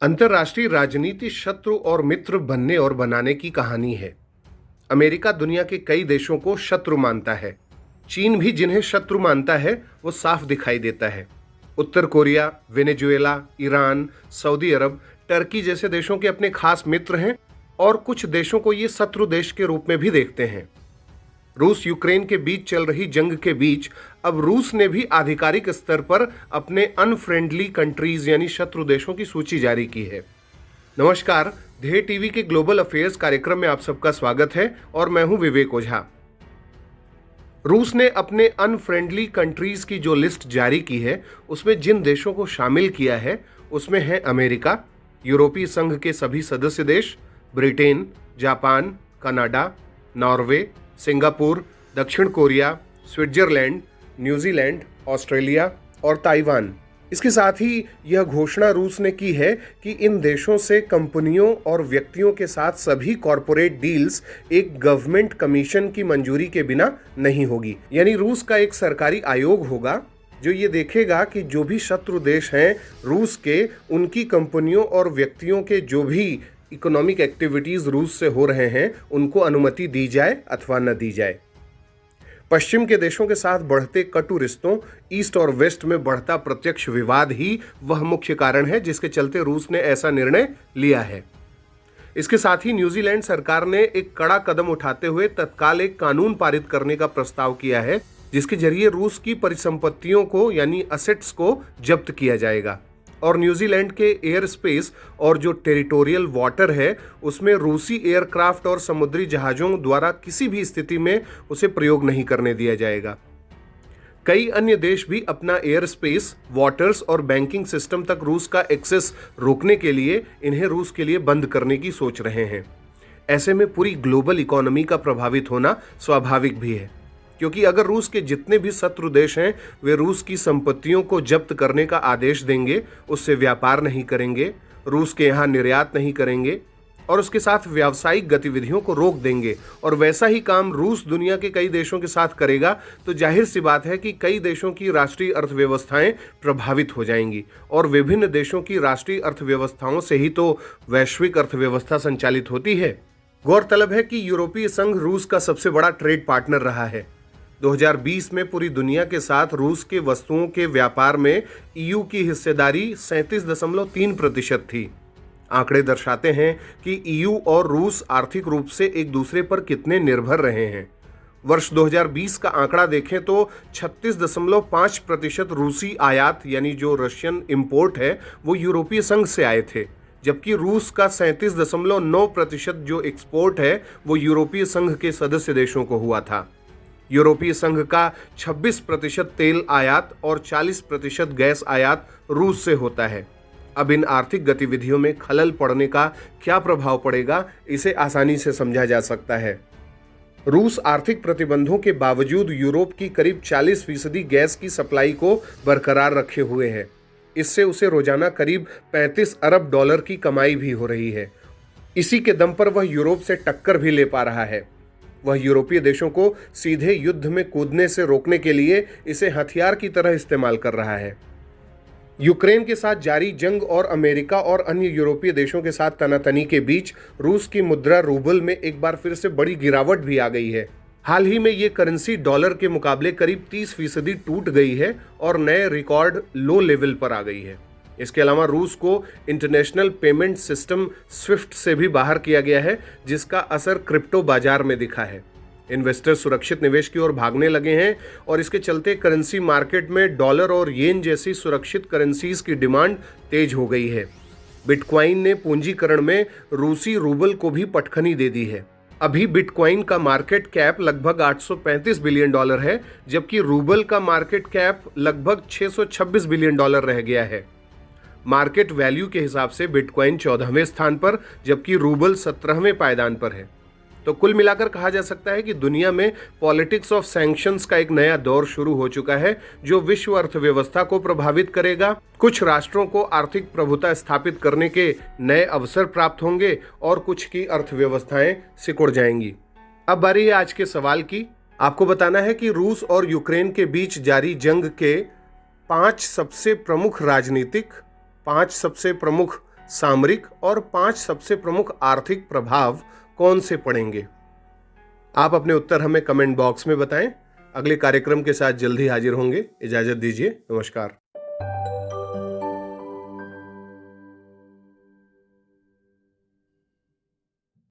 अंतर्राष्ट्रीय राजनीति शत्रु और मित्र बनने और बनाने की कहानी है। अमेरिका दुनिया के कई देशों को शत्रु मानता है। चीन भी जिन्हें शत्रु मानता है वो साफ दिखाई देता है। उत्तर कोरिया, वेनेजुएला, ईरान, सऊदी अरब, टर्की जैसे देशों के अपने खास मित्र हैं और कुछ देशों को ये शत्रु देश के रूप में भी देखते हैं। रूस यूक्रेन के बीच चल रही जंग के बीच अब रूस ने भी आधिकारिक स्तर पर अपने अनफ्रेंडली कंट्रीज यानी शत्रु देशों की सूची जारी की है। नमस्कार, ध्येय टीवी के ग्लोबल अफेयर्स कार्यक्रम में आप सबका स्वागत है और मैं हूं विवेक ओझा। रूस ने अपने अनफ्रेंडली कंट्रीज की जो लिस्ट जारी की है उसमें जिन देशों को शामिल किया है उसमें है अमेरिका, यूरोपीय संघ के सभी सदस्य देश, Britain, Japan, Canada, Norway, Singapore, दक्षिण कोरिया, स्विट्जरलैंड, न्यूजीलैंड, ऑस्ट्रेलिया और ताइवान। इसके साथ ही यह घोषणा रूस ने की है कि इन देशों से कंपनियों और व्यक्तियों के साथ सभी कॉरपोरेट डील्स एक गवर्नमेंट कमीशन की मंजूरी के बिना नहीं होगी। यानी रूस का एक सरकारी आयोग होगा जो ये देखेगा कि जो भी शत्रु देश हैं रूस के, उनकी कंपनियों और व्यक्तियों के जो भी इकोनॉमिक एक्टिविटीज रूस से हो रहे हैं उनको अनुमति दी जाए अथवा न दी जाए। पश्चिम के देशों के साथ बढ़ते कटु रिश्तों, ईस्ट और वेस्ट में बढ़ता प्रत्यक्ष विवाद ही वह मुख्य कारण है जिसके चलते रूस ने ऐसा निर्णय लिया है। इसके साथ ही न्यूजीलैंड सरकार ने एक कड़ा कदम उठाते हुए तत्काल एक कानून पारित करने का प्रस्ताव किया है जिसके जरिए रूस की परिसंपत्तियों को यानी असेट्स को जब्त किया जाएगा और न्यूजीलैंड के एयर स्पेस और जो टेरिटोरियल वाटर है उसमें रूसी एयरक्राफ्ट और समुद्री जहाज़ों द्वारा किसी भी स्थिति में उसे प्रयोग नहीं करने दिया जाएगा। कई अन्य देश भी अपना एयर स्पेस, वाटर्स और बैंकिंग सिस्टम तक रूस का एक्सेस रोकने के लिए इन्हें रूस के लिए बंद करने की सोच रहे हैं। ऐसे में पूरी ग्लोबल इकोनॉमी का प्रभावित होना स्वाभाविक भी है, क्योंकि अगर रूस के जितने भी शत्रु देश हैं वे रूस की संपत्तियों को जब्त करने का आदेश देंगे, उससे व्यापार नहीं करेंगे, रूस के यहाँ निर्यात नहीं करेंगे और उसके साथ व्यावसायिक गतिविधियों को रोक देंगे और वैसा ही काम रूस दुनिया के कई देशों के साथ करेगा, तो जाहिर सी बात है कि कई देशों की राष्ट्रीय अर्थव्यवस्थाएं प्रभावित हो जाएंगी और विभिन्न देशों की राष्ट्रीय अर्थव्यवस्थाओं से ही तो वैश्विक अर्थव्यवस्था संचालित होती है। गौरतलब है कि यूरोपीय संघ रूस का सबसे बड़ा ट्रेड पार्टनर रहा है। 2020 में पूरी दुनिया के साथ रूस के वस्तुओं के व्यापार में ईयू की हिस्सेदारी 37.3% थी। आंकड़े दर्शाते हैं कि ईयू और रूस आर्थिक रूप से एक दूसरे पर कितने निर्भर रहे हैं। वर्ष 2020 का आंकड़ा देखें तो 36.5% रूसी आयात यानी जो रशियन इंपोर्ट है वो यूरोपीय संघ से आए थे, जबकि रूस का 37.9% जो एक्सपोर्ट है वो यूरोपीय संघ के सदस्य देशों को हुआ था। यूरोपीय संघ का 26% तेल आयात और 40% गैस आयात रूस से होता है। अब इन आर्थिक गतिविधियों में खलल पड़ने का क्या प्रभाव पड़ेगा, इसे आसानी से समझा जा सकता है। रूस आर्थिक प्रतिबंधों के बावजूद यूरोप की करीब 40% गैस की सप्लाई को बरकरार रखे हुए है। इससे उसे रोजाना करीब 35 अरब डॉलर की कमाई भी हो रही है। इसी के दम पर वह यूरोप से टक्कर भी ले पा रहा है। वह यूरोपीय देशों को सीधे युद्ध में कूदने से रोकने के लिए इसे हथियार की तरह इस्तेमाल कर रहा है। यूक्रेन के साथ जारी जंग और अमेरिका और अन्य यूरोपीय देशों के साथ तनातनी के बीच रूस की मुद्रा रूबल में एक बार फिर से बड़ी गिरावट भी आ गई है। हाल ही में ये करेंसी डॉलर के मुकाबले करीब 30% टूट गई है और नए रिकॉर्ड लो लेवल पर आ गई है। इसके अलावा रूस को इंटरनेशनल पेमेंट सिस्टम स्विफ्ट से भी बाहर किया गया है, जिसका असर क्रिप्टो बाजार में दिखा है। इन्वेस्टर सुरक्षित निवेश की ओर भागने लगे हैं और इसके चलते करेंसी मार्केट में डॉलर और येन जैसी सुरक्षित करेंसीज की डिमांड तेज हो गई है। बिटकॉइन ने पूंजीकरण में रूसी रूबल को भी पटखनी दे दी है। अभी बिटकॉइन का मार्केट कैप लगभग 835 बिलियन डॉलर है, जबकि रूबल का मार्केट कैप लगभग 626 बिलियन डॉलर रह गया है। मार्केट वैल्यू के हिसाब से बिटकॉइन 14वें स्थान पर जबकि रूबल 17वें पायदान पर है। तो कुल मिलाकर कहा जा सकता है कि दुनिया में पॉलिटिक्स ऑफ सैंक्शंस का एक नया दौर शुरू हो चुका है जो विश्व अर्थव्यवस्था को प्रभावित करेगा। कुछ राष्ट्रों को आर्थिक प्रभुता स्थापित करने के नए अवसर प्राप्त होंगे और कुछ की अर्थव्यवस्थाएं सिकुड़ जाएंगी। अब बारी है आज के सवाल की। आपको बताना है कि रूस और यूक्रेन के बीच जारी जंग के 5 सबसे प्रमुख सामरिक और 5 सबसे प्रमुख आर्थिक प्रभाव कौन से पड़ेंगे? आप अपने उत्तर हमें कमेंट बॉक्स में बताएं। अगले कार्यक्रम के साथ जल्द ही हाजिर होंगे। इजाजत दीजिए। नमस्कार।